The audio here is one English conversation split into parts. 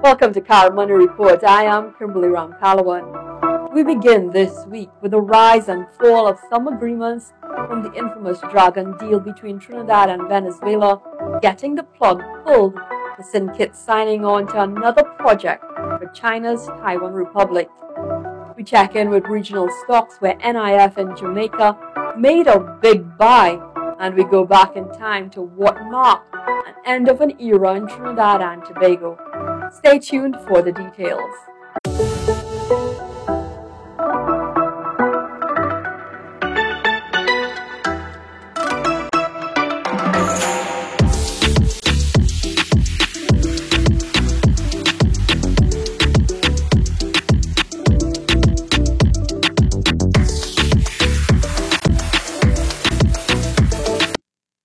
Welcome to Carbon Money Report. I am Kimberly Ramkalawan. We begin this week with the rise and fall of some agreements from the infamous Dragon deal between Trinidad and Venezuela, getting the plug pulled, the syndicate signing on to another project for China's Taiwan Republic. We check in with regional stocks where NIF in Jamaica made a big buy, and we go back in time to what marked an end of an era in Trinidad and Tobago. Stay tuned for the details.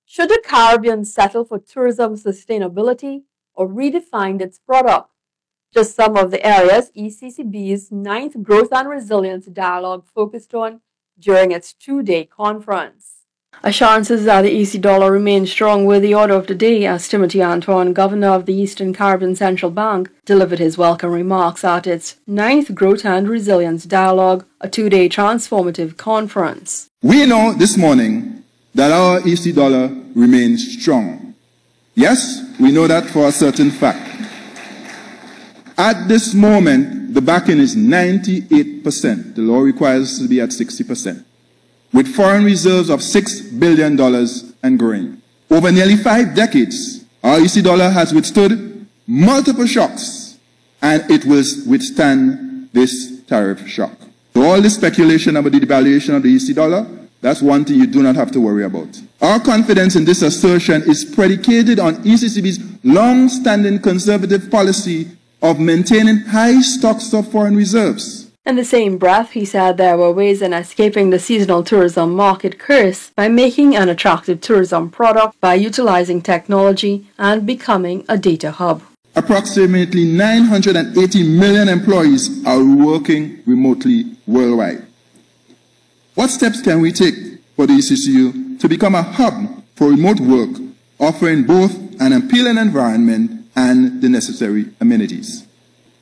Should the Caribbean settle for tourism sustainability or redefine its product? Just some of the areas ECCB's 9th Growth and Resilience Dialogue focused on during its two-day conference. Assurances that the EC dollar remains strong were the order of the day as Timothy Antoine, Governor of the Eastern Caribbean Central Bank, delivered his welcome remarks at its 9th Growth and Resilience Dialogue, a two-day transformative conference. We know this morning that our EC dollar remains strong. Yes, we know that for a certain fact. At this moment, the backing is 98%. The law requires us to be at 60%. With foreign reserves of $6 billion and growing. Over nearly 5 decades, our EC dollar has withstood multiple shocks, and it will withstand this tariff shock. So all this speculation about the devaluation of the EC dollar, that's one thing you do not have to worry about. Our confidence in this assertion is predicated on ECCB's long-standing conservative policy of maintaining high stocks of foreign reserves. In the same breath, he said there were ways in escaping the seasonal tourism market curse by making an attractive tourism product by utilizing technology and becoming a data hub. Approximately 980 million employees are working remotely worldwide. What steps can we take for the ECCU to become a hub for remote work, offering both an appealing environment and the necessary amenities?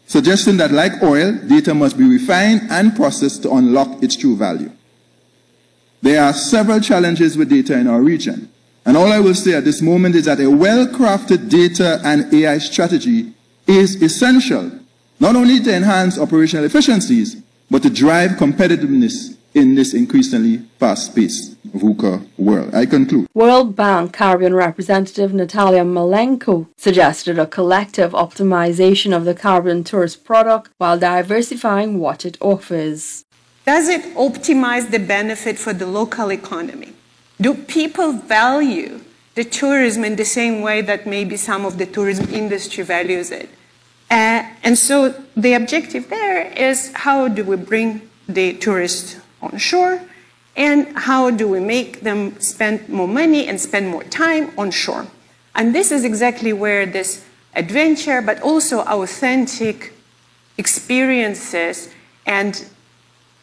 Suggesting that, like oil, data must be refined and processed to unlock its true value. There are several challenges with data in our region, and all I will say at this moment is that a well-crafted data and AI strategy is essential, not only to enhance operational efficiencies, but to drive competitiveness in this increasingly fast-paced VUCA world. I conclude. World Bank Caribbean representative Natalia Malenko suggested a collective optimization of the Caribbean tourist product while diversifying what it offers. Does it optimize the benefit for the local economy? Do people value the tourism in the same way that maybe some of the tourism industry values it? And so the objective there is, how do we bring the tourists on shore, and how do we make them spend more money and spend more time on shore? And this is exactly where this adventure, but also authentic experiences and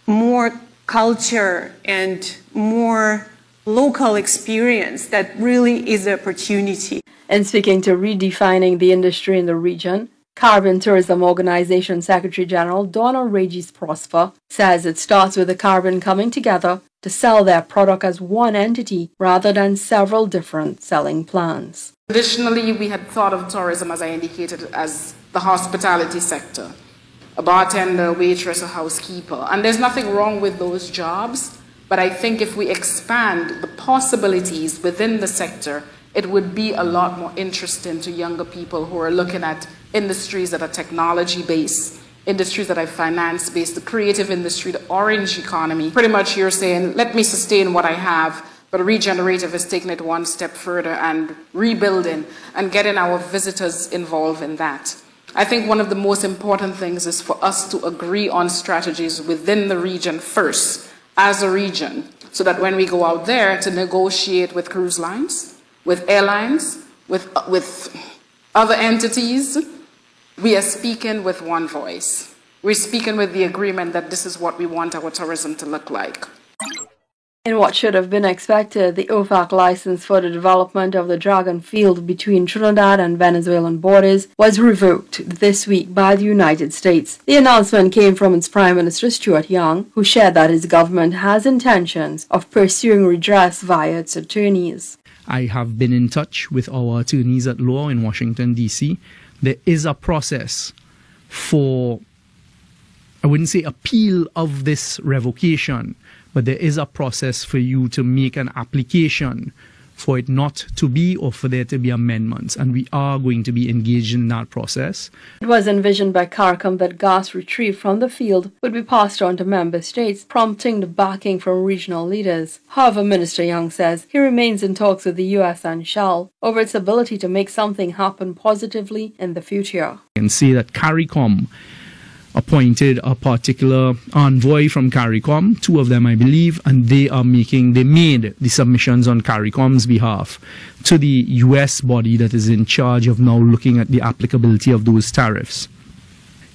more culture and more local experience, that really is the opportunity. In speaking to redefining the industry in the region, Caribbean Tourism Organization Secretary General Donna Regis Prosper says it starts with the Caribbean coming together to sell their product as one entity rather than several different selling plans. Traditionally, we had thought of tourism, as I indicated, as the hospitality sector, a bartender, a waitress, a housekeeper. And there's nothing wrong with those jobs, but I think if we expand the possibilities within the sector, it would be a lot more interesting to younger people who are looking at industries that are technology-based, industries that are finance-based, the creative industry, the orange economy. Pretty much you're saying, let me sustain what I have, but regenerative is taking it one step further and rebuilding and getting our visitors involved in that. I think one of the most important things is for us to agree on strategies within the region first, as a region, so that when we go out there to negotiate with cruise lines, with airlines, with other entities, we are speaking with one voice. We're speaking with the agreement that this is what we want our tourism to look like. In what should have been expected, the OFAC license for the development of the Dragon Field between Trinidad and Venezuelan borders was revoked this week by the United States. The announcement came from its Prime Minister Stuart Young, who shared that his government has intentions of pursuing redress via its attorneys. I have been in touch with our attorneys at law in Washington, D.C. There is a process for, I wouldn't say appeal of this revocation, but there is a process for you to make an application for it not to be or for there to be amendments. And we are going to be engaged in that process. It was envisioned by CARICOM that gas retrieved from the field would be passed on to member states, prompting the backing from regional leaders. However, Minister Young says he remains in talks with the U.S. and Shell over its ability to make something happen positively in the future. And say that CARICOM appointed a particular envoy from CARICOM, 2 of them I believe, and they made the submissions on CARICOM's behalf to the US body that is in charge of now looking at the applicability of those tariffs.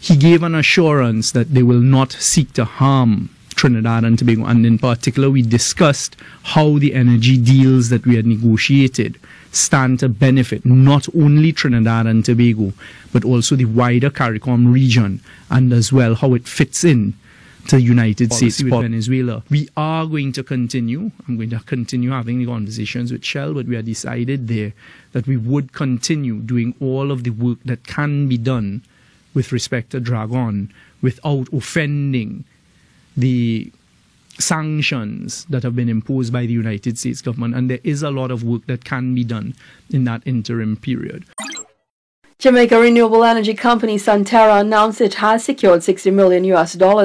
He gave an assurance that they will not seek to harm Trinidad and Tobago, and in particular we discussed how the energy deals that we had negotiated stand to benefit not only Trinidad and Tobago, but also the wider CARICOM region, and as well how it fits in to the United States with Venezuela. We are going to continue. I'm going to continue having the conversations with Shell, but we have decided there that we would continue doing all of the work that can be done with respect to Dragon without offending the sanctions that have been imposed by the United States government, and there is a lot of work that can be done in that interim period. Jamaica renewable energy company Sunterra announced it has secured $60 million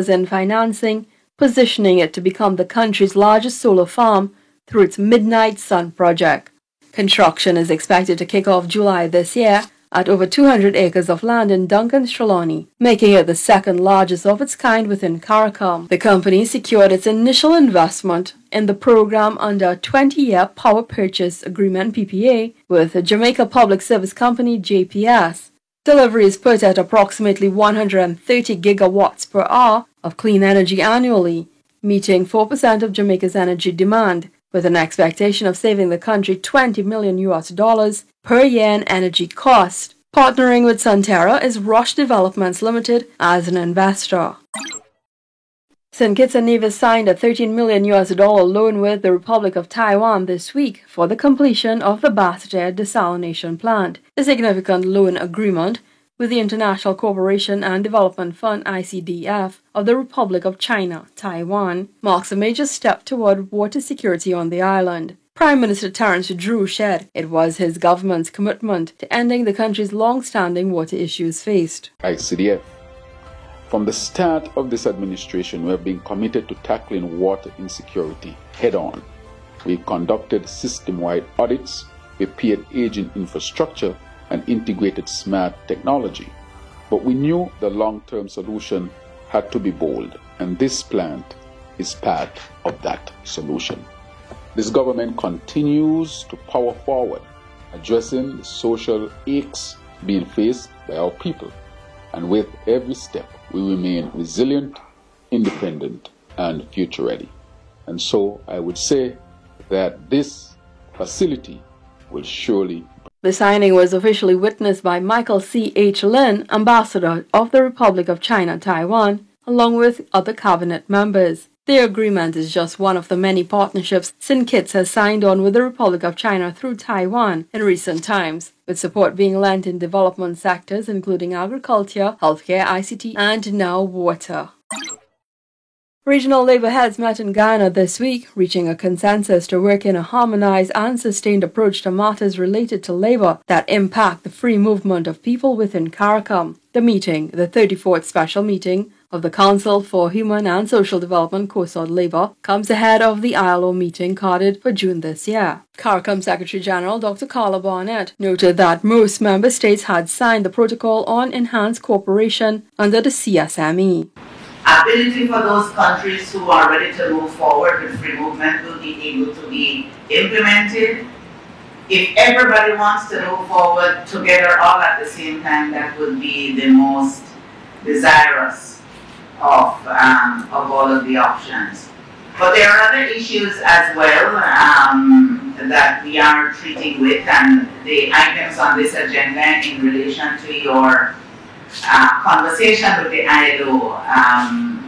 in financing, positioning it to become the country's largest solar farm through its Midnight Sun project. Construction is expected to kick off July this year at over 200 acres of land in Duncan's Trelawney, making it the second largest of its kind within CARICOM. The company secured its initial investment in the program under a 20-year power purchase agreement PPA with the Jamaica Public Service Company JPS. Delivery is put at approximately 130 gigawatts per hour of clean energy annually, meeting 4% of Jamaica's energy demand, with an expectation of saving the country $20 million per year in energy cost. Partnering with Sunterra is Rush Developments Limited as an investor. St. Kitts and Nevis signed a $13 million loan with the Republic of Taiwan this week for the completion of the Basse Terre desalination plant. The significant loan agreement with the International Cooperation and Development Fund ICDF of the Republic of China, Taiwan, marks a major step toward water security on the island. Prime Minister Terence Drew said it was his government's commitment to ending the country's long-standing water issues faced. ICDF. From the start of this administration, we have been committed to tackling water insecurity head-on. We conducted system-wide audits, repaired aging infrastructure, and integrated smart technology. But we knew the long-term solution had to be bold, and this plant is part of that solution. This government continues to power forward, addressing the social aches being faced by our people. And with every step, we remain resilient, independent, and future-ready. And so I would say that this facility will surely. The signing was officially witnessed by Michael C. H. Lin, Ambassador of the Republic of China, Taiwan, along with other cabinet members. The agreement is just one of the many partnerships St. Kitts has signed on with the Republic of China through Taiwan in recent times, with support being lent in development sectors including agriculture, healthcare, ICT, and now water. Regional labor heads met in Guyana this week, reaching a consensus to work in a harmonized and sustained approach to matters related to labor that impact the free movement of people within CARICOM. The meeting, the 34th special meeting of the Council for Human and Social Development COSOD Labor, comes ahead of the ILO meeting carded for June this year. CARICOM Secretary General Dr. Carla Barnett noted that most member states had signed the Protocol on Enhanced Cooperation under the CSME. Ability for those countries who are ready to move forward with free movement will be able to be implemented. If everybody wants to move forward together all at the same time, that would be the most desirous of all of the options. But there are other issues as well that we are treating with, and the items on this agenda in relation to your conversation with the ILO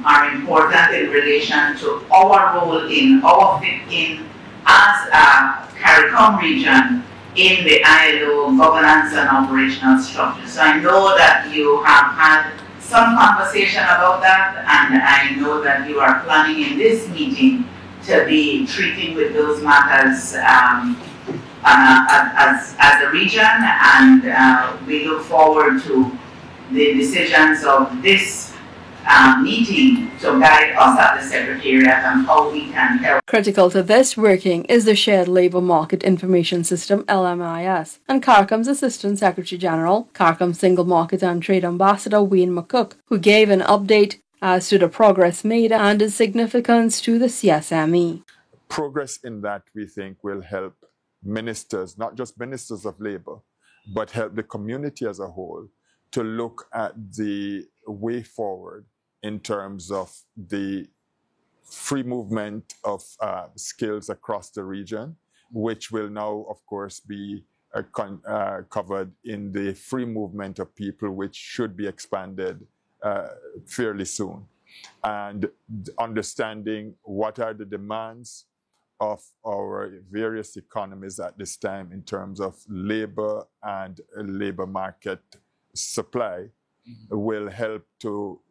are important in relation to our role our fit in as a CARICOM region in the ILO governance and operational structure. So I know that you have had some conversation about that, and I know that you are planning in this meeting to be treating with those matters as a region, and we look forward to the decisions of this meeting to guide us at the Secretariat on how we can help. Critical to this working is the Shared Labour Market Information System, LMIS, and CARICOM's Assistant Secretary General, CARICOM Single Market and Trade Ambassador Wayne McCook, who gave an update as to the progress made and its significance to the CSME. Progress in that, we think, will help ministers, not just ministers of labour, but help the community as a whole to look at the way forward in terms of the free movement of skills across the region, which will now, of course, be covered in the free movement of people, which should be expanded fairly soon. And understanding what are the demands of our various economies at this time in terms of labor and labor market supply will help to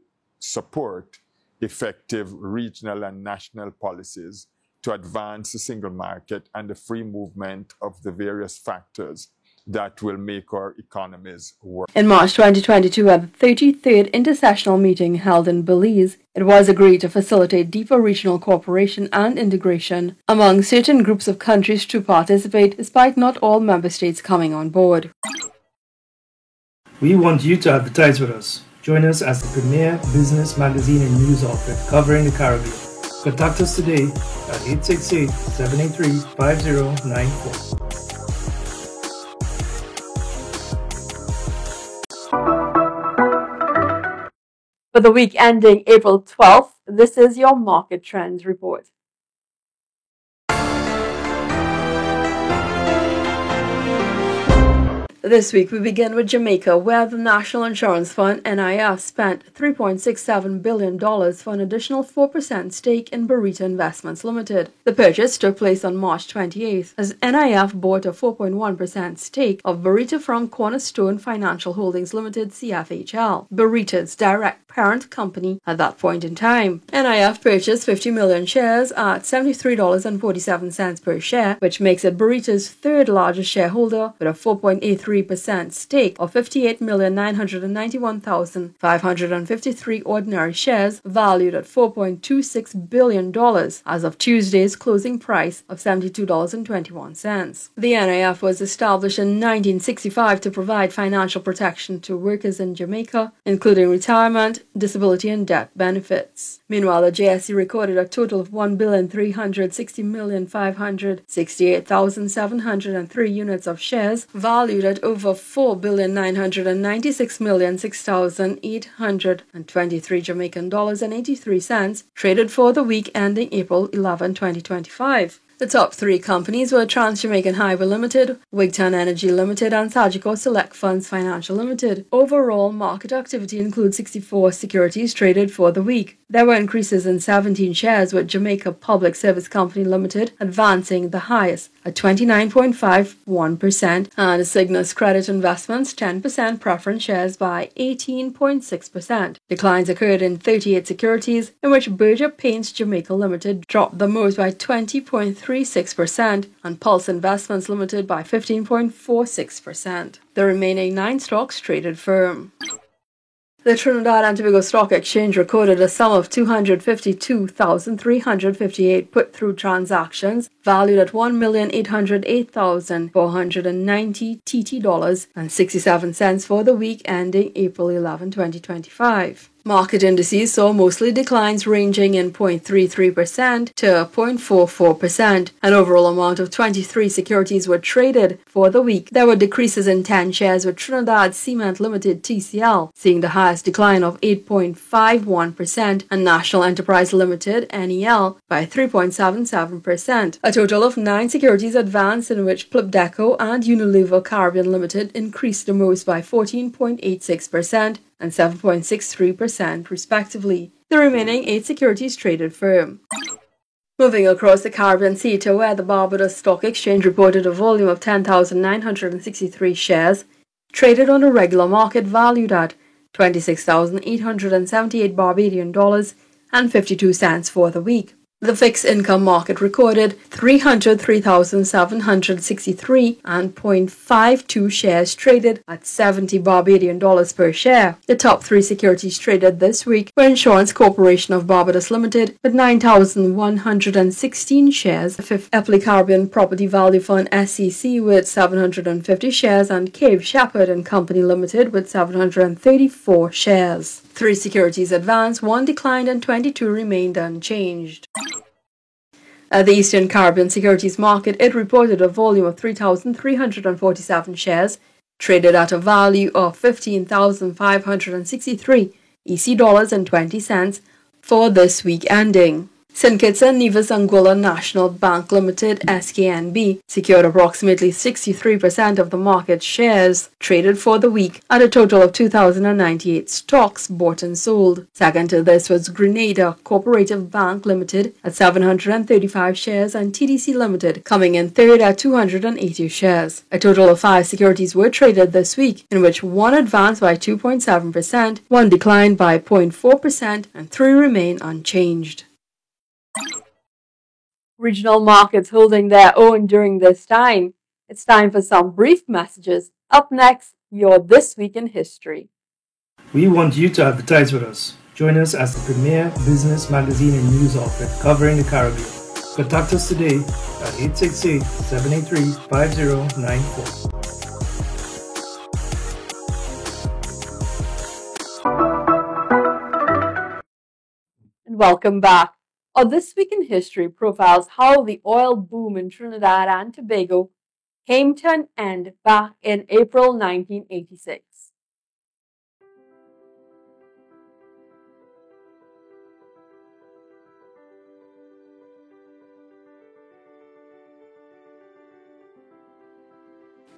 support effective regional and national policies to advance the single market and the free movement of the various factors that will make our economies work. In March 2022, at the 33rd intersessional meeting held in Belize, it was agreed to facilitate deeper regional cooperation and integration among certain groups of countries to participate, despite not all member states coming on board. We want you to advertise with us. Join us as the premier business magazine and news outlet covering the Caribbean. Contact us today at 868-783-5094. For the week ending April 12th, this is your Market Trends Report. This week we begin with Jamaica, where the National Insurance Fund, NIF, spent $3.67 billion for an additional 4% stake in Burrito Investments Limited. The purchase took place on March 28th, as NIF bought a 4.1% stake of Burrito from Cornerstone Financial Holdings Limited, CFHL, Burrito's direct parent company at that point in time. NIF purchased 50 million shares at $73.47 per share, which makes it Burrito's third largest shareholder with a 4.83% stake of 58,991,553 ordinary shares valued at $4.26 billion as of Tuesday's closing price of $72.21. The NIF was established in 1965 to provide financial protection to workers in Jamaica, including retirement, disability and death benefits. Meanwhile, the JSE recorded a total of 1,360,568,703 units of shares valued at over 4,996,006,823 Jamaican dollars and 83 cents, traded for the week ending April 11, 2025. The top three companies were Trans Jamaican Highway Limited, Wigtown Energy Limited, and Sagicor Select Funds Financial Limited. Overall, market activity includes 64 securities traded for the week. There were increases in 17 shares, with Jamaica Public Service Company Limited advancing the highest at 29.51%, and Cygnus Credit Investments 10% preference shares by 18.6%. Declines occurred in 38 securities, in which Berger Paints Jamaica Limited dropped the most by 20.36%, and Pulse Investments Limited by 15.46%. The remaining 9 stocks traded firm. The Trinidad and Tobago Stock Exchange recorded a sum of 252,358 put-through transactions valued at $1,808,490 TT dollars and 67 cents for the week ending April 11, 2025. Market indices saw mostly declines ranging in 0.33% to 0.44%. An overall amount of 23 securities were traded for the week. There were decreases in 10 shares, with Trinidad Cement Limited TCL seeing the highest decline of 8.51% and National Enterprise Limited NEL by 3.77%. A total of 9 securities advanced, in which Plupdeco and Unilever Caribbean Limited increased the most by 14.86% and 7.63% respectively. The remaining 8 securities traded firm. Moving across the Caribbean Sea to where the Barbados Stock Exchange reported a volume of 10,963 shares traded on a regular market valued at $26,878 Barbadian dollars and 52 cents for the week. The fixed income market recorded 303,763 and 0.52 shares traded at 70 Barbadian dollars per share. The top 3 securities traded this week were Insurance Corporation of Barbados Limited with 9,116 shares, the 5th Epley Caribbean Property Value Fund SCC with 750 shares, and Cave Shepherd and Company Limited with 734 shares. 3 securities advanced, 1 declined, and 22 remained unchanged. At the Eastern Caribbean Securities Market, it reported a volume of 3,347 shares, traded at a value of 15,563 EC dollars and 20 cents for this week ending. St. Kitts and Nevis Anguilla National Bank Limited SKNB secured approximately 63% of the market shares traded for the week at a total of 2,098 stocks bought and sold. Second to this was Grenada Cooperative Bank Limited at 735 shares and TDC Limited coming in third at 280 shares. A total of 5 securities were traded this week, in which 1 advanced by 2.7%, 1 declined by 0.4%, and 3 remain unchanged. Regional markets holding their own during this time. It's time for some brief messages. Up next, your This Week in History. We want you to advertise with us. Join us as the premier business magazine and news outlet covering the Caribbean. Contact us today at 868-783-5094. And welcome back. Our This Week in History profiles how the oil boom in Trinidad and Tobago came to an end back in April 1986.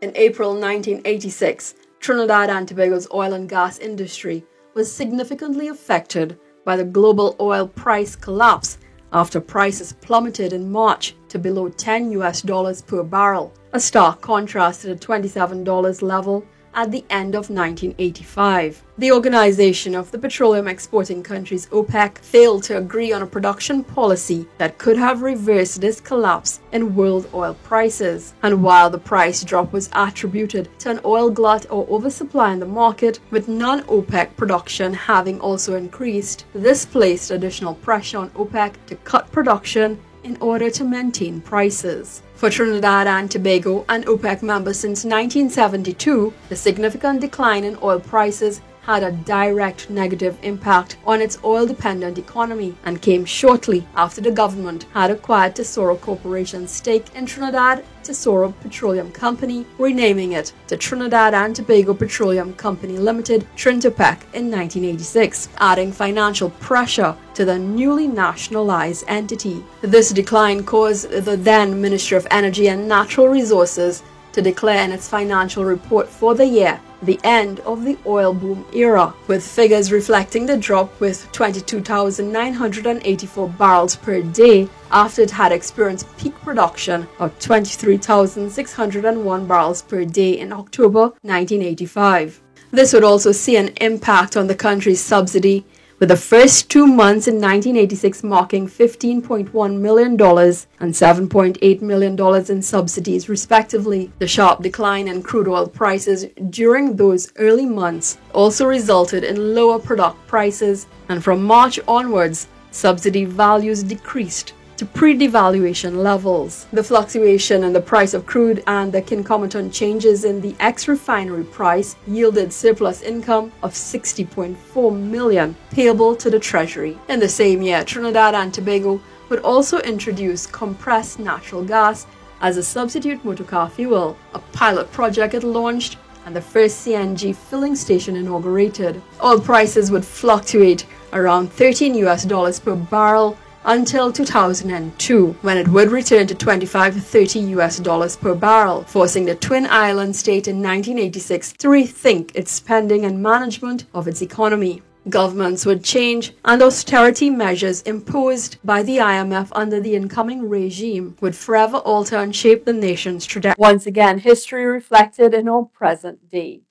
In April 1986, Trinidad and Tobago's oil and gas industry was significantly affected by the global oil price collapse after prices plummeted in March to below $10 per barrel, a stark contrast to the $27 level at the end of 1985. The Organization of the Petroleum Exporting Countries, OPEC, failed to agree on a production policy that could have reversed this collapse in world oil prices. And while the price drop was attributed to an oil glut or oversupply in the market, with non-OPEC production having also increased, this placed additional pressure on OPEC to cut production in order to maintain prices. For Trinidad and Tobago, an OPEC member since 1972, the significant decline in oil prices had a direct negative impact on its oil-dependent economy and came shortly after the government had acquired Tesoro Corporation's stake in Trinidad Tesoro Petroleum Company, renaming it to Trinidad and Tobago Petroleum Company Limited, Trintopec, in 1986, adding financial pressure to the newly nationalized entity. This decline caused the then Ministry of Energy and Natural Resources to declare in its financial report for the year the end of the oil boom era, with figures reflecting the drop with 22,984 barrels per day after it had experienced peak production of 23,601 barrels per day in October 1985. This would also see an impact on the country's subsidy, with the first 2 months in 1986 marking $15.1 million and $7.8 million in subsidies, respectively. The sharp decline in crude oil prices during those early months also resulted in lower product prices, and from March onwards, subsidy values decreased to pre-devaluation levels. The fluctuation in the price of crude and the concomitant changes in the ex-refinery price yielded surplus income of $60.4 million payable to the Treasury. In the same year, Trinidad and Tobago would also introduce compressed natural gas as a substitute motorcar fuel. A pilot project it launched and the first CNG filling station inaugurated. Oil prices would fluctuate around $13 per barrel until 2002, when it would return to $25 to $30 per barrel, forcing the Twin Island state in 1986 to rethink its spending and management of its economy. Governments would change, and austerity measures imposed by the IMF under the incoming regime would forever alter and shape the nation's trajectory. Once again, history reflected in our present day.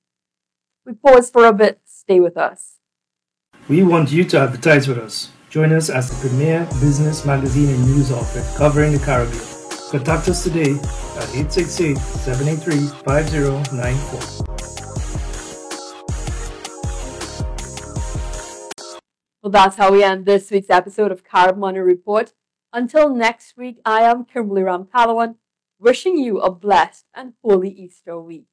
We pause for a bit. Stay with us. We want you to advertise with us. Join us as the premier business magazine and news outlet covering the Caribbean. Contact us today at 868-783-5094. Well, that's how we end this week's episode of Carib Money Report. Until next week, I am Kimberly Ramkalawan, wishing you a blessed and holy Easter week.